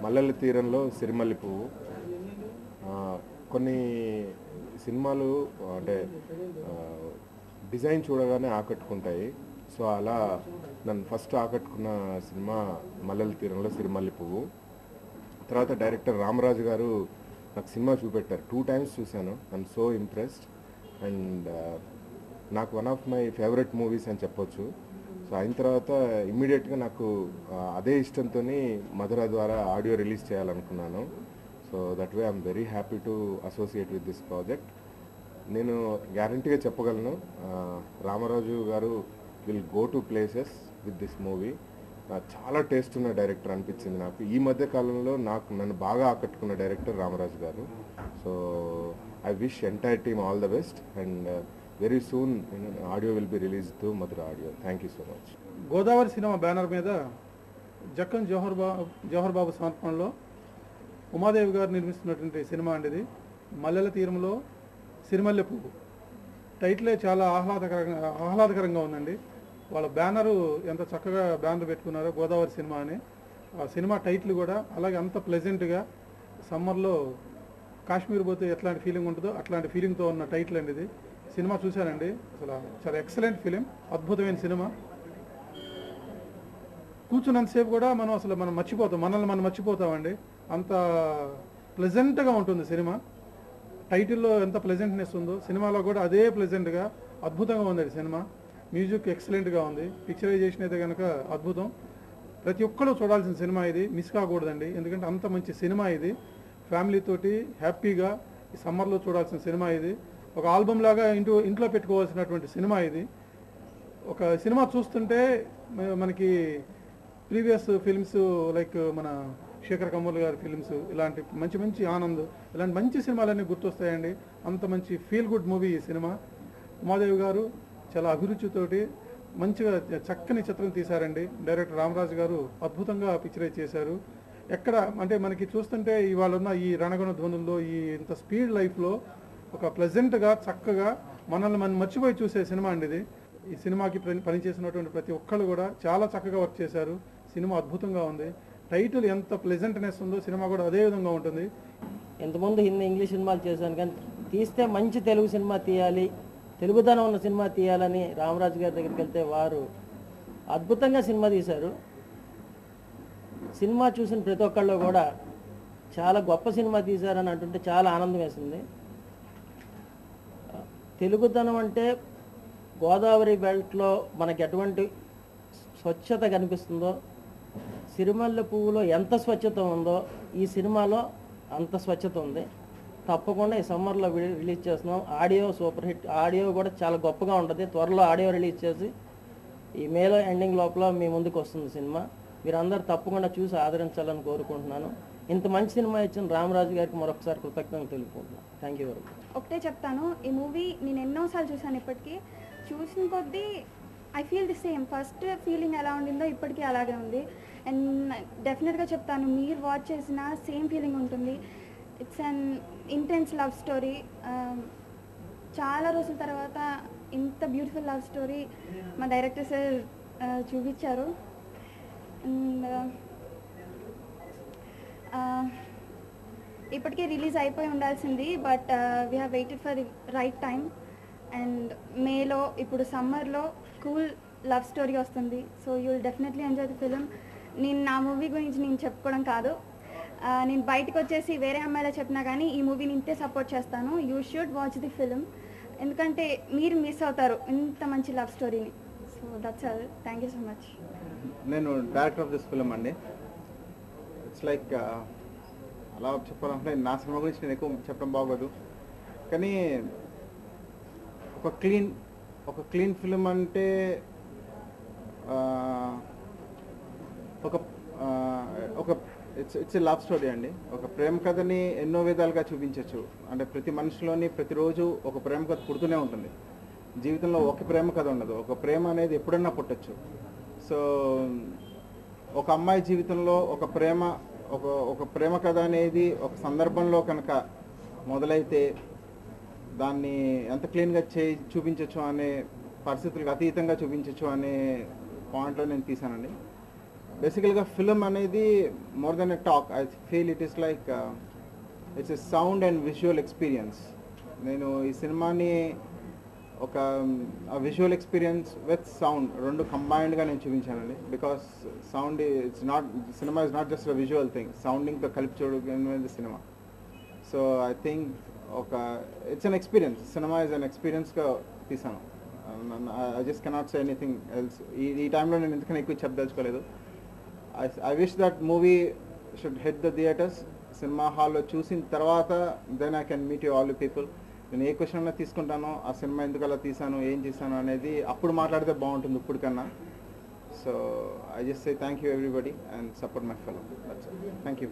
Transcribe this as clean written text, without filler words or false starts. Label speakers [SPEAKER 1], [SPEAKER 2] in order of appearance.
[SPEAKER 1] మల్లెల తీరంలో సిరిమల్లి పువ్వు. కొన్ని సినిమాలు అంటే డిజైన్ చూడగానే ఆకట్టుకుంటాయి. సో అలా నన్ను ఫస్ట్ ఆకట్టుకున్న సినిమా మల్లెల తీరంలో సిరిమల్లి పువ్వు. తర్వాత డైరెక్టర్ రామరాజు గారు నాకు సినిమా చూపెట్టారు. 2 times చూశాను. ఐఎమ్ సో ఇంప్రెస్డ్ అండ్ నాకు one of my favourite movies అని చెప్పొచ్చు. సో అయిన తర్వాత ఇమ్మీడియట్గా నాకు అదే ఇష్టంతో మధుర ద్వారా ఆడియో రిలీజ్ చేయాలనుకున్నాను. So that way I'm very happy to associate with this project. నేను గ్యారంటీగా చెప్పగలను, రామరాజు గారు will go to places with this movie. చాలా టేస్ట్ ఉన్న డైరెక్టర్ అనిపించింది నాకు. ఈ మధ్య కాలంలో నన్ను బాగా ఆకట్టుకున్న డైరెక్టర్ రామరాజు గారు. So I wish entire team all the best and very soon audio will be release to Madhura audio. Thank you so much.
[SPEAKER 2] Godavari cinema banner మీద జక్కన్ జోహర్ బాబు సమర్పణలో ఉమాదేవి గారు నిర్మిస్తున్నటువంటి సినిమా అండి ఇది. మల్లెల తీరంలో సిరిమల్లె పువ్వు. టైటిలే చాలా ఆహ్లాదకరంగా ఉందండి. వాళ్ళ బ్యానరు ఎంత చక్కగా బ్యానర్ పెట్టుకున్నారో, గోదావరి సినిమా అని. ఆ సినిమా టైటిల్ కూడా అలాగే అంత ప్లెజెంట్గా, సమ్మర్లో కాశ్మీర్ పోతే ఎట్లాంటి ఫీలింగ్ ఉంటుందో అట్లాంటి ఫీలింగ్తో ఉన్న టైటిల్ అండి ఇది. సినిమా చూశానండి, అసలు చాలా ఎక్సలెంట్ ఫిలిం, అద్భుతమైన సినిమా. కూర్చున్నంతసేపు కూడా మనం మర్చిపోతాం, మనం మర్చిపోతామండి. అంత ప్లెజెంట్గా ఉంటుంది సినిమా. టైటిల్లో ఎంత ప్లెజెంట్నెస్ ఉందో సినిమాలో కూడా అదే ప్లెజెంట్గా అద్భుతంగా ఉంది సినిమా. మ్యూజిక్ ఎక్సలెంట్గా ఉంది. పిక్చరైజేషన్ అయితే కనుక అద్భుతం. ప్రతి ఒక్కరు చూడాల్సిన సినిమా ఇది, మిస్ కాకూడదండి. ఎందుకంటే అంత మంచి సినిమా ఇది. ఫ్యామిలీతోటి హ్యాపీగా ఈ సమ్మర్లో చూడాల్సిన సినిమా ఇది. ఒక ఆల్బమ్ లాగా ఇంట్లో పెట్టుకోవాల్సినటువంటి సినిమా ఇది. ఒక సినిమా చూస్తుంటే మనకి ప్రీవియస్ ఫిల్మ్స్ లైక్ మన శేఖర్ కమూల్ గారి ఫిల్మ్స్, ఇలాంటి మంచి ఆనంద్, ఇలాంటి మంచి సినిమాలన్నీ గుర్తొస్తాయండి. అంత మంచి ఫీల్ గుడ్ మూవీ ఈ సినిమా. ఉమాదేవి గారు చాలా అభిరుచితోటి మంచిగా చక్కని చిత్రం తీశారండి. డైరెక్టర్ రామరాజు గారు అద్భుతంగా పిక్చరైజ్ చేశారు. ఎక్కడ అంటే మనకి చూస్తుంటే ఇవాళ ఉన్న ఈ రణగణ ధ్వనుల్లో, ఈ ఇంత స్పీడ్ లైఫ్లో ఒక ప్లెజెంట్గా చక్కగా మనం మర్చిపోయి చూసే సినిమా అండి ఇది. ఈ సినిమాకి పనిచేసినటువంటి ప్రతి ఒక్కళ్ళు కూడా చాలా చక్కగా వర్క్ చేశారు. సినిమా అద్భుతంగా ఉంది. టైటిల్ ఎంత ప్లెజెంట్నెస్ ఉందో సినిమా కూడా అదే విధంగా ఉంటుంది.
[SPEAKER 3] ఇంతకుముందు హిందీ ఇంగ్లీష్ సినిమాలు చేశాను, కానీ తీస్తే మంచి తెలుగు సినిమా తీయాలి, తెలుగుదనం ఉన్న సినిమా తీయాలని రామరాజు గారి దగ్గరికి వెళ్తే వారు అద్భుతంగా సినిమా తీశారు. సినిమా చూసిన ప్రతి ఒక్కళ్ళు కూడా చాలా గొప్ప సినిమా తీశారని అంటుంటే చాలా ఆనందం వేసింది. తెలుగుదనం అంటే గోదావరి బెల్ట్లో మనకి ఎటువంటి స్వచ్ఛత కనిపిస్తుందో, సిరిమల్లె పువ్వులో ఎంత స్వచ్ఛత ఉందో ఈ సినిమాలో అంత స్వచ్ఛత ఉంది. తప్పకుండా ఈ సమ్మర్లో రిలీజ్ చేస్తున్నాం. ఆడియో సూపర్ హిట్, ఆడియో కూడా చాలా గొప్పగా ఉంటుంది. త్వరలో ఆడియో రిలీజ్ చేసి ఈ మేలో ఎండింగ్ లోపల మీ ముందుకు వస్తుంది సినిమా. మీరందరూ తప్పకుండా చూసి ఆదరించాలని కోరుకుంటున్నాను. ఇంత మంచి సినిమా ఇచ్చిన రామరాజు గారికి మరొకసారి కృతజ్ఞతలు తెలుపుకుంటున్నాను. Thank you very much.
[SPEAKER 4] ఒకటే చెప్తాను, ఈ మూవీ నేను ఎన్నోసార్లు చూసాను. ఇప్పటికీ చూసిన కొద్దీ I feel the same. First feeling ఎలా ఉండిందో ఇప్పటికీ అలాగే ఉంది. అండ్ డెఫినెట్గా చెప్తాను, మీరు వాచ్ చేసిన సేమ్ ఫీలింగ్ ఉంటుంది. It's an intense love story. చాలా రోజుల తర్వాత ఇంత బ్యూటిఫుల్ లవ్ స్టోరీ మా డైరెక్టర్ సార్ చూపించారు. అండ్ ఇప్పటికే రిలీజ్ అయిపోయి ఉండాల్సింది, but we have waited for the right time. And మేలో ఇప్పుడు సమ్మర్లో కూల్ లవ్ స్టోరీ వస్తుంది. So you will definitely enjoy the film. నేను నా మూవీ గురించి నేను చెప్పుకోవడం కాదు, నేను బయటకు వచ్చేసి వేరే అమ్మాయిలా చెప్పినా కానీ ఈ మూవీని ఇంతే సపోర్ట్ చేస్తాను. You should watch the film, ఎందుకంటే మీరు మిస్ అవుతారు ఇంత మంచి లవ్ స్టోరీని. So that's all. Thank you so much.
[SPEAKER 5] నేను డైరెక్టర్ ఆఫ్ దిస్ ఫిలిం అండి. ఇట్స్ లైక్ అలా చెప్పాలంటే నా సినిమా గురించి నేను ఎక్కువ చెప్పడం బాగోదు, కానీ ఒక క్లీన్ ఫిలిం అంటే ఒక ఇట్స్ ఎ లవ్ స్టోరీ అండి. ఒక ప్రేమ కథని ఎన్నో విధాలుగా చూపించవచ్చు. అంటే ప్రతి మనిషిలోని ప్రతిరోజు ఒక ప్రేమ కథ పుడుతూనే ఉంటుంది. జీవితంలో ఒక ప్రేమ కథ ఉండదు. ఒక ప్రేమ అనేది ఎప్పుడన్నా పుట్టచ్చు. సో ఒక అమ్మాయి జీవితంలో ఒక ప్రేమ కథ అనేది ఒక సందర్భంలో కనుక మొదలైతే దాన్ని ఎంత క్లీన్గా చూపించవచ్చు అనే పరిస్థితులకు అతీతంగా చూపించవచ్చు అనే పాయింట్లో నేను తీశానండి. బేసికల్గా ఫిలిం అనేది more than a talk. I feel it is like it's a sound and visual experience. నేను ఈ సినిమాని ఒక విజువల్ ఎక్స్పీరియన్స్ విత్ సౌండ్ రెండు కంబైన్డ్గా నేను చూపించానండి. Because sound it's not, cinema is not just a visual thing, సౌండింగ్తో కలిపి చూడగలిగినది cinema. So I think it's an experience, cinema is an ఎక్స్పీరియన్స్గా తీసాను. I just cannot say anything else. ఈ టైంలో నేను ఎందుకని ఎక్కువ చెప్పదలుచుకోలేదు. I wish that movie should hit the theatres. Cinema హాల్లో చూసిన తర్వాత then I can meet you all you people. నేను ఏ క్వశ్చన్ అయినా తీసుకుంటానో, ఆ సినిమా ఎందుకు అలా తీసాను, ఏం చేశాను అనేది అప్పుడు మాట్లాడితే బాగుంటుంది ఇప్పుడు కన్నా. So I just say thank you everybody and support my film. Thank you.